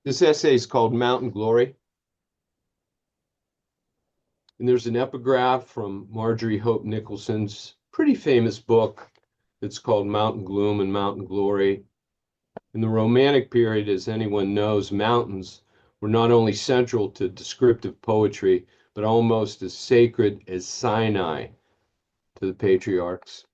This essay is called Mountain Glory. And there's an epigraph from Marjorie Hope Nicholson's pretty famous book that's called Mountain Gloom and Mountain Glory. In the Romantic period, as anyone knows, mountains were not only central to descriptive poetry, but almost as sacred as Sinai to the patriarchs.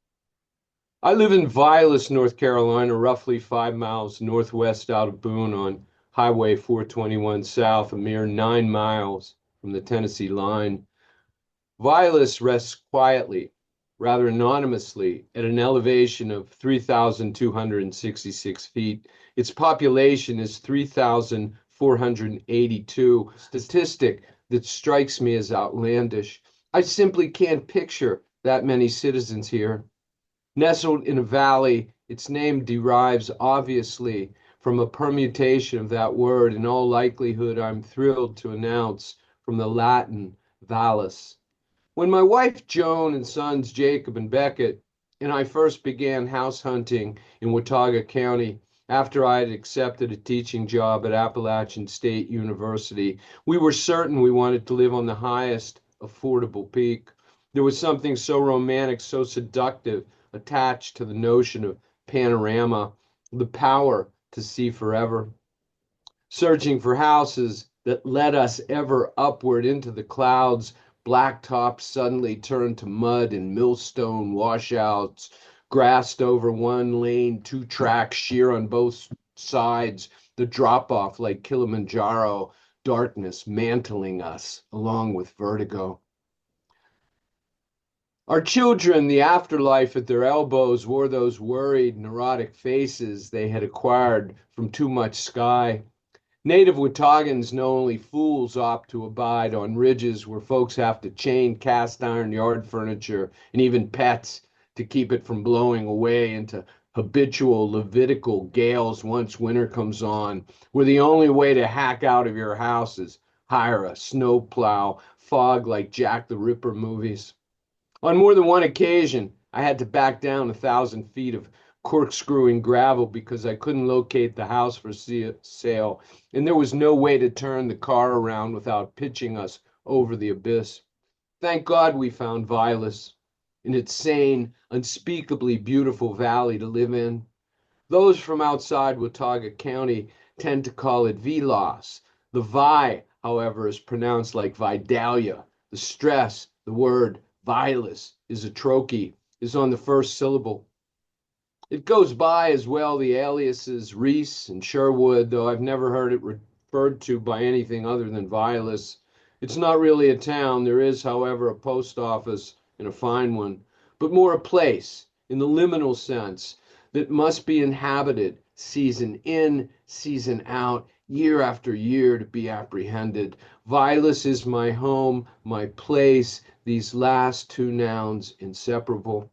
I live in Vilas, North Carolina, roughly 5 miles northwest out of Boone on Highway 421 South, a mere 9 miles from the Tennessee line. Vilas rests quietly, rather anonymously, at an elevation of 3,266 feet. Its population is 3,482, a statistic that strikes me as outlandish. I simply can't picture that many citizens here. Nestled in a valley, its name derives obviously from a permutation of that word, in all likelihood, I'm thrilled to announce, from the Latin vallis. When my wife Joan and sons Jacob and Beckett and I first began house hunting in Watauga County, after I had accepted a teaching job at Appalachian State University, we were certain we wanted to live on the highest affordable peak. There was something so romantic, so seductive, attached to the notion of panorama, the power to see forever. Searching for houses that led us ever upward into the clouds, blacktops suddenly turned to mud and millstone washouts, grassed over one lane, 2 tracks sheer on both sides, the drop-off like Kilimanjaro, darkness mantling us along with vertigo. Our children, the afterlife at their elbows, wore those worried, neurotic faces they had acquired from too much sky. Native Wataugans know only fools opt to abide on ridges where folks have to chain cast iron yard furniture and even pets to keep it from blowing away into habitual Levitical gales once winter comes on, where the only way to hack out of your house is hire a snowplow, fog like Jack the Ripper movies. On more than one occasion, I had to back down 1,000 feet of corkscrewing gravel because I couldn't locate the house for sale, and there was no way to turn the car around without pitching us over the abyss. Thank God we found Vilas, in its sane, unspeakably beautiful valley to live in. Those from outside Watauga County tend to call it Vilas. The Vi, however, is pronounced like Vidalia. The stress, the word Vilas is a trochee, is on the first syllable. It goes by as well the aliases Reese and Sherwood, though I've never heard it referred to by anything other than Vilas. It's not really a town. There is, however, a post office and a fine one, but more a place in the liminal sense that must be inhabited season in, season out, year after year to be apprehended. Vilas is my home, my place, these last 2 nouns inseparable.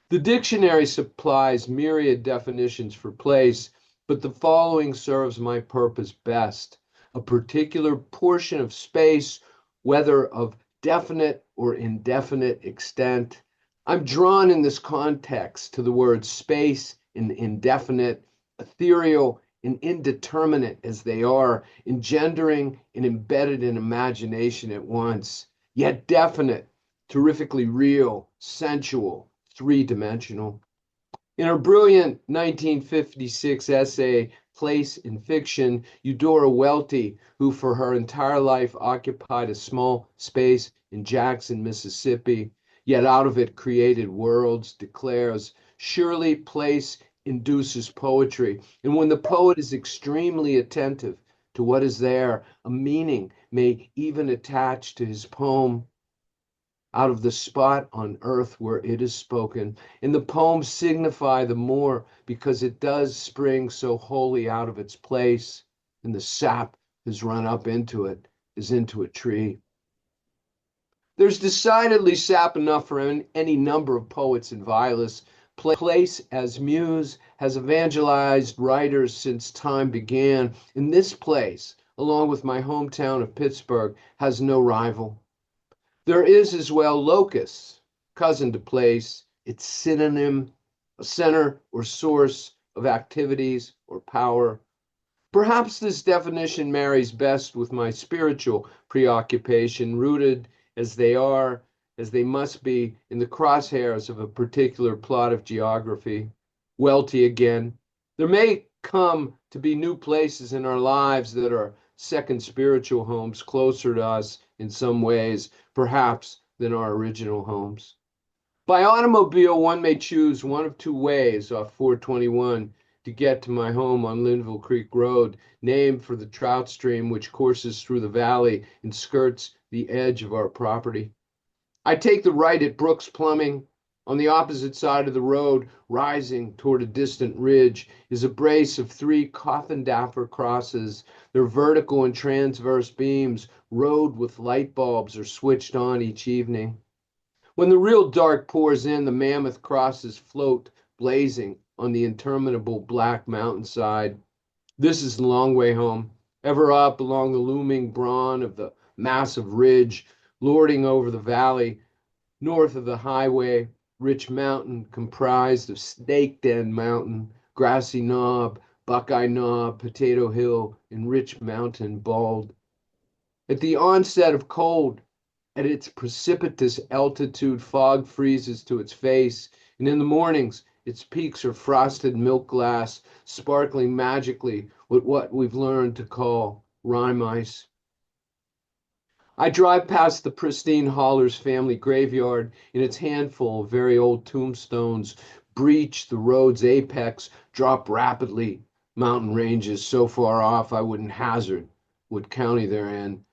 The dictionary supplies myriad definitions for place, but the following serves my purpose best. A particular portion of space, whether of definite or indefinite extent. I'm drawn in this context to the words space and indefinite, ethereal and indeterminate as they are, engendering and embedded in imagination at once, yet definite, terrifically real, sensual, 3-dimensional. In her brilliant 1956 essay, Place in Fiction, Eudora Welty, who for her entire life occupied a small space in Jackson, Mississippi, yet out of it created worlds, declares, surely place induces poetry. And when the poet is extremely attentive to what is there, a meaning may even attach to his poem out of the spot on earth where it is spoken. And the poems signify the more because it does spring so wholly out of its place, and the sap has run up into it, as into a tree. There's decidedly sap enough for any number of poets in Vilas. Place as muse has evangelized writers since time began. And this place, along with my hometown of Pittsburgh, has no rival. There is as well locus, cousin to place, its synonym, a center or source of activities or power. Perhaps this definition marries best with my spiritual preoccupation, rooted as they must be, in the crosshairs of a particular plot of geography. Welty again. There may come to be new places in our lives that are second spiritual homes, closer to us in some ways, perhaps, than our original homes. By automobile, one may choose one of two ways off 421 to get to my home on Linville Creek Road, named for the trout stream which courses through the valley and skirts the edge of our property. I take the right at Brooks Plumbing. On the opposite side of the road, rising toward a distant ridge, is a brace of three coffin-dapper crosses. Their vertical and transverse beams, rowed with light bulbs, are switched on each evening. When the real dark pours in, the mammoth crosses float, blazing on the interminable black mountainside. This is the long way home, ever up along the looming brawn of the massive ridge, lording over the valley, north of the highway, Rich Mountain, comprised of Snake Den Mountain, Grassy Knob, Buckeye Knob, Potato Hill, and Rich Mountain Bald. At the onset of cold, at its precipitous altitude, fog freezes to its face, and in the mornings, its peaks are frosted milk glass, sparkling magically with what we've learned to call rime ice. I drive past the pristine Hollers family graveyard, and its handful of very old tombstones breach the road's apex, drop rapidly, mountain ranges so far off I wouldn't hazard what county they're in.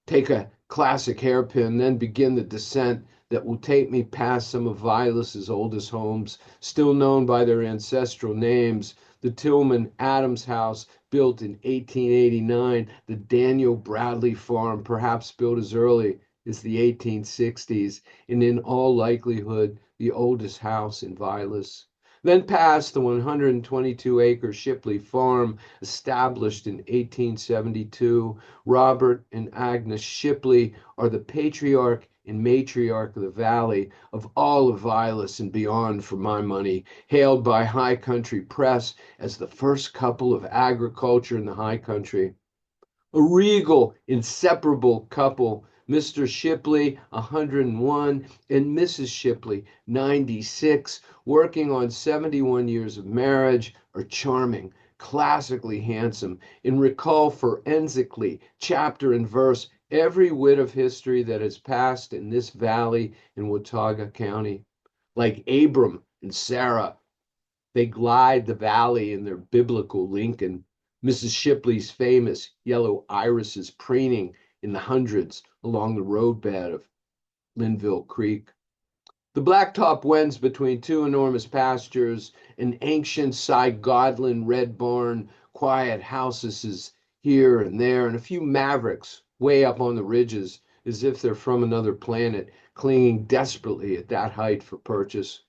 Take a classic hairpin, then begin the descent that will take me past some of Vilas's oldest homes, still known by their ancestral names: the Tillman Adams House, built in 1889, the Daniel Bradley Farm, perhaps built as early as the 1860s, and in all likelihood, the oldest house in Vilas. Then past the 122-acre Shipley Farm, established in 1872. Robert and Agnes Shipley are the patriarch and matriarch of the valley, of all of Vilas and beyond, for my money, hailed by high country press as the first couple of agriculture in the high country. A regal, inseparable couple, Mr. Shipley, 101, and Mrs. Shipley, 96, working on 71 years of marriage, are charming, classically handsome, and recall forensically, chapter and verse, every whit of history that has passed in this valley in Watauga County. Like Abram and Sarah, they glide the valley in their biblical Lincoln. Mrs. Shipley's famous yellow irises preening in the hundreds along the roadbed of Linville Creek. The blacktop wends between two enormous pastures, an ancient Cy Godlin red barn, quiet houses here and there, and a few mavericks way up on the ridges, as if they're from another planet, clinging desperately at that height for purchase.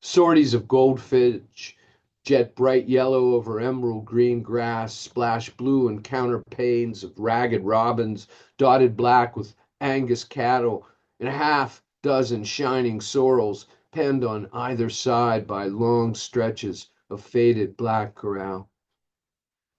Sorties of goldfinch, jet bright yellow over emerald green grass, splash blue and counter panes of ragged robins, dotted black with Angus cattle, and a half dozen shining sorrels penned on either side by long stretches of faded black corral.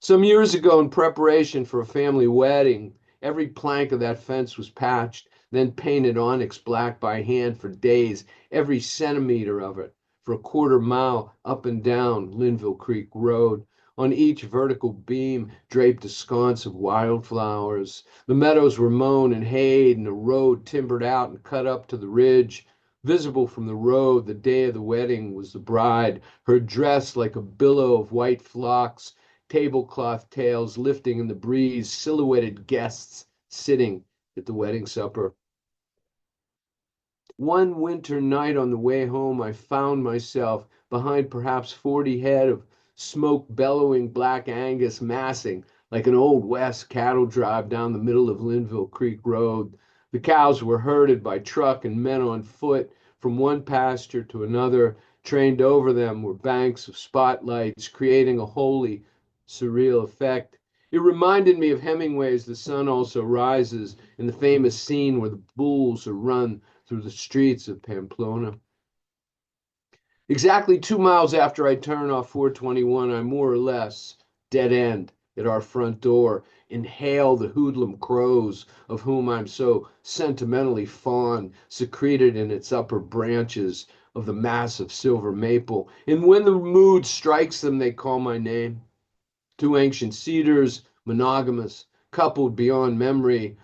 Some years ago, in preparation for a family wedding, every plank of that fence was patched, then painted onyx black by hand for days, every centimeter of it, for a quarter-mile up and down Linville Creek Road. On each vertical beam draped a sconce of wildflowers. The meadows were mown and hayed, and the road timbered out and cut up to the ridge. Visible from the road, the day of the wedding, was the bride, her dress like a billow of white phlox, tablecloth tails lifting in the breeze, silhouetted guests sitting at the wedding supper. One winter night on the way home, I found myself behind perhaps 40 head of smoke bellowing black Angus massing like an old West cattle drive down the middle of Linville Creek Road. The cows were herded by truck and men on foot from one pasture to another. Trained over them were banks of spotlights, creating a wholly surreal effect. It reminded me of Hemingway's The Sun Also Rises, in the famous scene where the bulls are run through the streets of Pamplona. Exactly 2 miles after I turn off 421, I more or less dead end at our front door, inhale the hoodlum crows of whom I'm so sentimentally fond, secreted in its upper branches of the massive silver maple. And when the mood strikes them, they call my name. Two ancient cedars, monogamous, coupled beyond memory,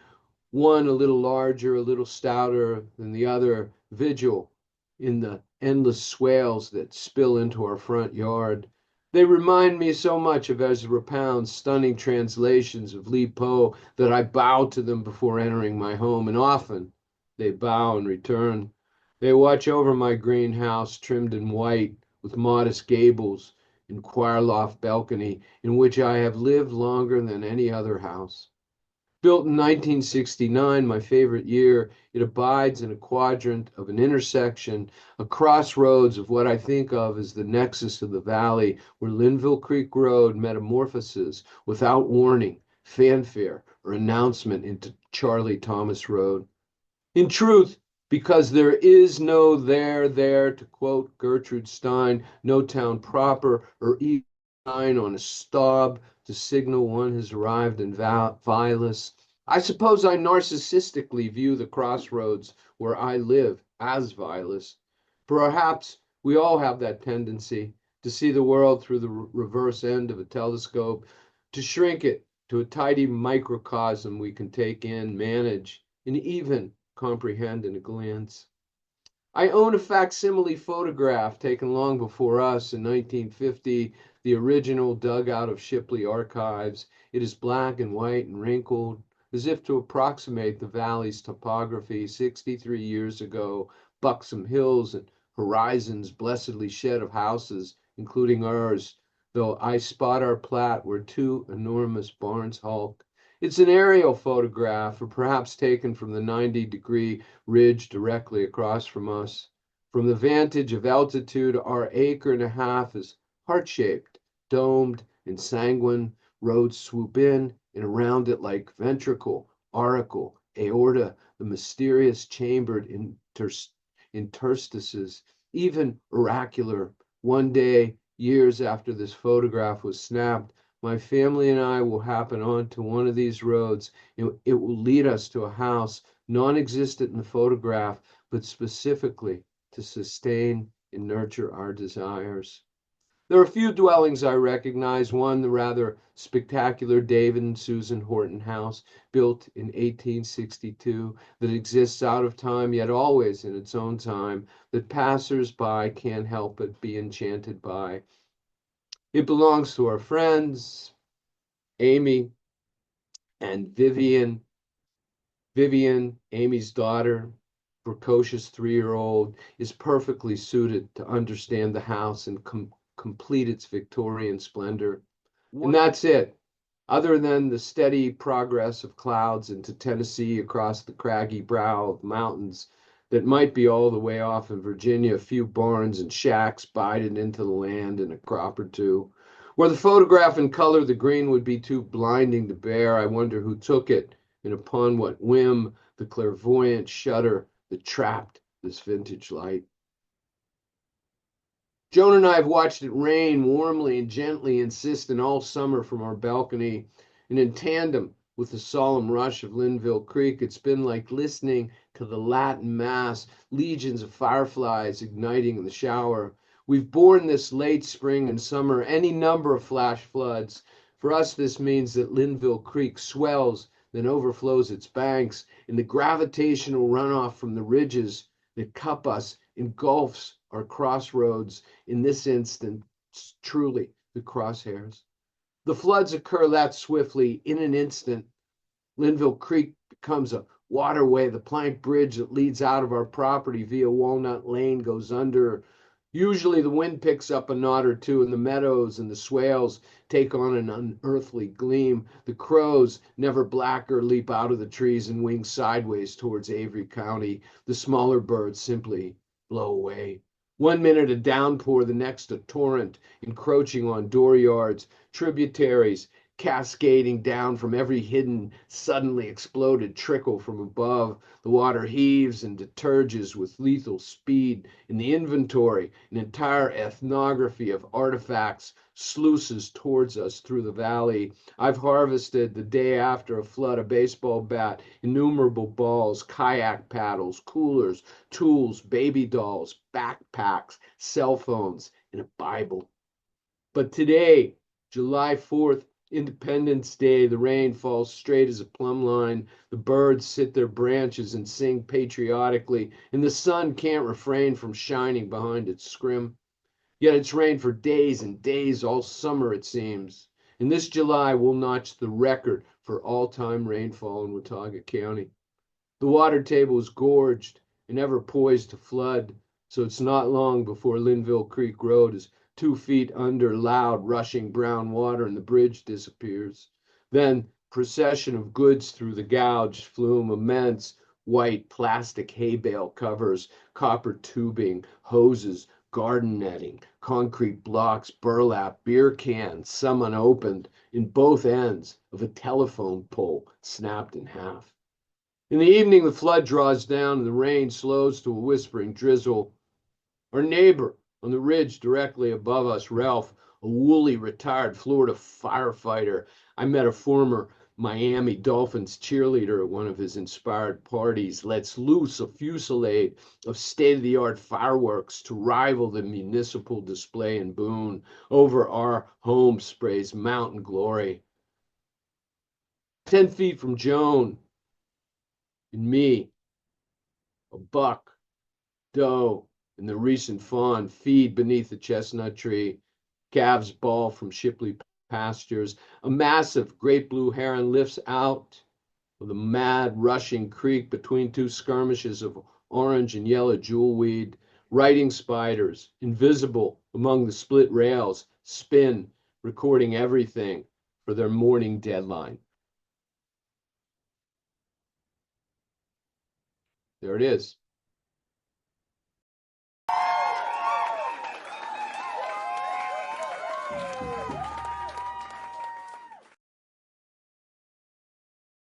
one a little larger, a little stouter than the other, vigil in the endless swales that spill into our front yard. They remind me so much of Ezra Pound's stunning translations of Li Po that I bow to them before entering my home, and often they bow in return. They watch over my greenhouse, trimmed in white, with modest gables and choir loft balcony, in which I have lived longer than any other house. Built in 1969, my favorite year, it abides in a quadrant of an intersection, a crossroads of what I think of as the nexus of the valley, where Linville Creek Road metamorphoses without warning, fanfare, or announcement into Charlie Thomas Road. In truth, because there is no there, to quote Gertrude Stein, no town proper, or even sign on a staub to signal one has arrived in Vilas. I suppose I narcissistically view the crossroads where I live as Vilas. Perhaps we all have that tendency to see the world through the reverse end of a telescope, to shrink it to a tidy microcosm we can take in, manage, and even comprehend in a glance. I own a facsimile photograph taken long before us in 1950, the original dug out of Shipley archives. It is black and white and wrinkled, as if to approximate the valley's topography 63 years ago, buxom hills and horizons blessedly shed of houses, including ours, though I spot our Platte where two enormous barns hulk. It's an aerial photograph, or perhaps taken from the 90-degree ridge directly across from us. From the vantage of altitude, our acre and a half is heart-shaped, domed, and sanguine. Roads swoop in and around it like ventricle, auricle, aorta, the mysterious chambered interstices, even oracular. One day, years after this photograph was snapped, my family and I will happen onto one of these roads. It will lead us to a house non-existent in the photograph, but specifically to sustain and nurture our desires. There are a few dwellings I recognize. One, the rather spectacular David and Susan Horton house, built in 1862, that exists out of time, yet always in its own time, that passers-by can't help but be enchanted by. It belongs to our friends, Amy and Vivian. Vivian, Amy's daughter, precocious 3-year-old, is perfectly suited to understand the house and complete its Victorian splendor. And that's it. Other than the steady progress of clouds into Tennessee across the craggy brow of mountains that might be all the way off in Virginia, a few barns and shacks bided into the land and a crop or two. Were the photograph in color, the green would be too blinding to bear. I wonder who took it and upon what whim the clairvoyant shudder that trapped this vintage light. Joan and I have watched it rain warmly and gently, insistent all summer from our balcony, and in tandem with the solemn rush of Linville Creek, it's been like listening to the Latin Mass, legions of fireflies igniting in the shower. We've borne this late spring and summer any number of flash floods. For us, this means that Linville Creek swells, then overflows its banks, and the gravitational runoff from the ridges that cup us engulfs our crossroads, in this instance, truly the crosshairs. The floods occur that swiftly in an instant. Linville Creek becomes a waterway. The plank bridge that leads out of our property via Walnut Lane goes under. Usually the wind picks up a knot or two, and the meadows and the swales take on an unearthly gleam. The crows, never blacker, leap out of the trees and wing sideways towards Avery County. The smaller birds simply blow away. 1 minute a downpour, the next a torrent, encroaching on dooryards, tributaries, cascading down from every hidden, suddenly exploded trickle from above. The water heaves and deterges with lethal speed. In the inventory, an entire ethnography of artifacts sluices towards us through the valley. I've harvested, the day after a flood, a baseball bat, innumerable balls, kayak paddles, coolers, tools, baby dolls, backpacks, cell phones, and a Bible. But today, July 4th, Independence Day, the rain falls straight as a plumb line. The birds sit their branches and sing patriotically, and the sun can't refrain from shining behind its scrim. Yet it's rained for days and days, all summer it seems. And this July will notch the record for all-time rainfall in Watauga County. The water table is gorged and ever poised to flood, so it's not long before Linville Creek Road is 2 feet under loud, rushing brown water and the bridge disappears. Then procession of goods through the gouged flume, immense white plastic hay bale covers, copper tubing, hoses, garden netting, concrete blocks, burlap, beer cans, some unopened, in both ends of a telephone pole snapped in half. In the evening, the flood draws down and the rain slows to a whispering drizzle. Our neighbor on the ridge directly above us, Ralph, a woolly retired Florida firefighter. I met a former Miami Dolphins cheerleader at one of his inspired parties, lets loose a fusillade of state-of-the-art fireworks to rival the municipal display in Boone. Over our home sprays mountain glory. 10 feet from Joan and me, a buck, doe, and the recent fawn feed beneath the chestnut tree. Calves bawl from Shipley pastures. A massive great blue heron lifts out of the mad rushing creek between two skirmishes of orange and yellow jewelweed. Writing spiders, invisible among the split rails, spin, recording everything for their morning deadline. There it is.